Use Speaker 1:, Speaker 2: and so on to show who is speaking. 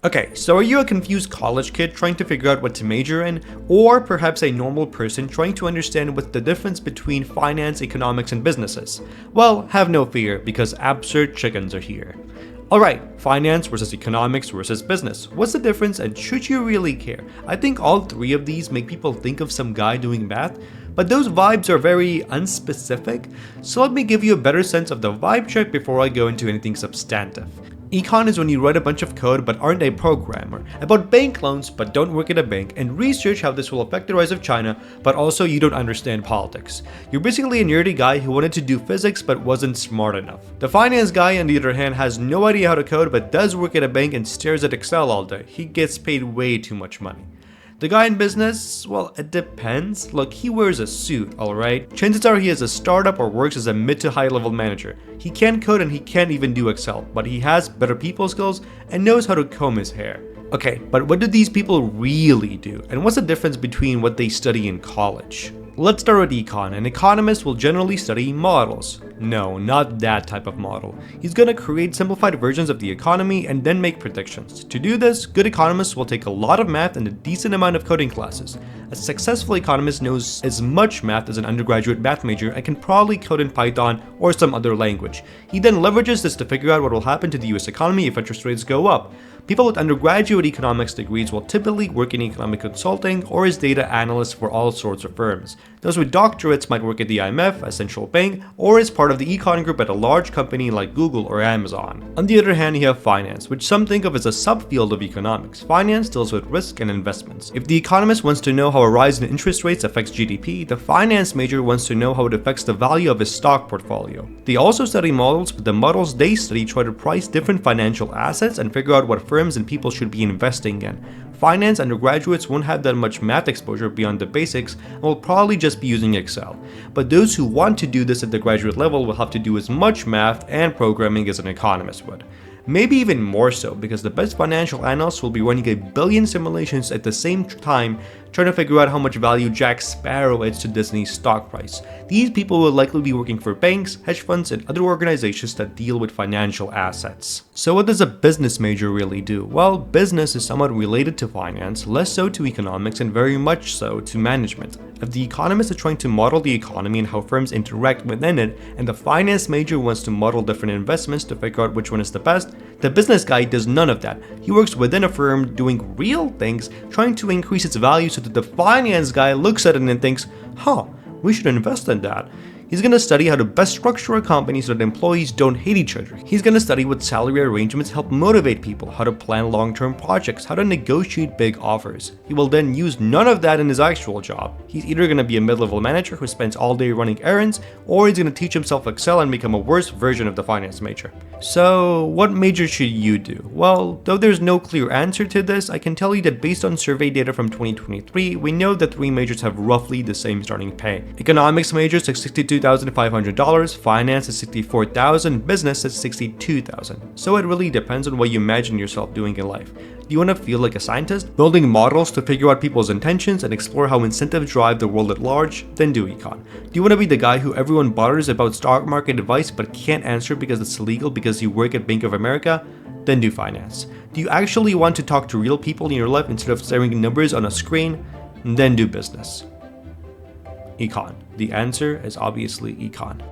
Speaker 1: Okay, so are you a confused college kid trying to figure out what to major in, or perhaps a normal person trying to understand what's the difference between finance, economics, and businesses? Well, have no fear, because absurd chickens are here. Alright, finance versus economics versus business. What's the difference and should you really care? I think all three of these make people think of some guy doing math, but those vibes are very unspecific, so let me give you a better sense of the vibe check before I go into anything substantive. Econ is when you write a bunch of code but aren't a programmer, about bank loans but don't work at a bank, and research how this will affect the rise of China, but also you don't understand politics. You're basically a nerdy guy who wanted to do physics but wasn't smart enough. The finance guy, on the other hand, has no idea how to code but does work at a bank and stares at Excel all day. He gets paid way too much money. The guy in business, well, it depends. Look, he wears a suit, alright? Chances are he has a startup or works as a mid to high level manager. He can't code and he can't even do Excel, but he has better people skills and knows how to comb his hair. Okay, but what do these people really do? And what's the difference between what they study in college? Let's start with econ. An economist will generally study models. No, not that type of model. He's gonna create simplified versions of the economy and then make predictions. To do this, good economists will take a lot of math and a decent amount of coding classes. A successful economist knows as much math as an undergraduate math major and can probably code in Python or some other language. He then leverages this to figure out what will happen to the US economy if interest rates go up. People with undergraduate economics degrees will typically work in economic consulting or as data analysts for all sorts of firms. Those with doctorates might work at the IMF, a central bank, or as part of the econ group at a large company like Google or Amazon. On the other hand, you have finance, which some think of as a subfield of economics. Finance deals with risk and investments. If the economist wants to know how a rise in interest rates affects GDP, the finance major wants to know how it affects the value of his stock portfolio. They also study models, but the models they study try to price different financial assets and figure out what firms and people should be investing in. Finance undergraduates won't have that much math exposure beyond the basics and will probably just be using Excel. But those who want to do this at the graduate level will have to do as much math and programming as an economist would. Maybe even more so, because the best financial analysts will be running a billion simulations at the same time trying to figure out how much value Jack Sparrow adds to Disney's stock price. These people will likely be working for banks, hedge funds, and other organizations that deal with financial assets. So what does a business major really do? Well, business is somewhat related to finance, less so to economics, and very much so to management. If the economist is trying to model the economy and how firms interact within it, and the finance major wants to model different investments to figure out which one is the best, the business guy does none of that. He works within a firm doing real things, trying to increase its value so that the finance guy looks at it and thinks, we should invest in that. He's going to study how to best structure a company so that employees don't hate each other. He's going to study what salary arrangements help motivate people, how to plan long-term projects, how to negotiate big offers. He will then use none of that in his actual job. He's either going to be a mid-level manager who spends all day running errands, or he's going to teach himself Excel and become a worse version of the finance major. So, what major should you do? Well, though there's no clear answer to this, I can tell you that based on survey data from 2023, we know that three majors have roughly the same starting pay. Economics majors at $62,500, finance at $64,000, business at $62,000. So it really depends on what you imagine yourself doing in life. Do you want to feel like a scientist, building models to figure out people's intentions and explore how incentives drive the world at large? Then do econ. Do you want to be the guy who everyone bothers about stock market advice but can't answer because it's illegal because you work at Bank of America? Then do finance. Do you actually want to talk to real people in your life instead of staring at numbers on a screen? Then do business. Econ. The answer is obviously econ.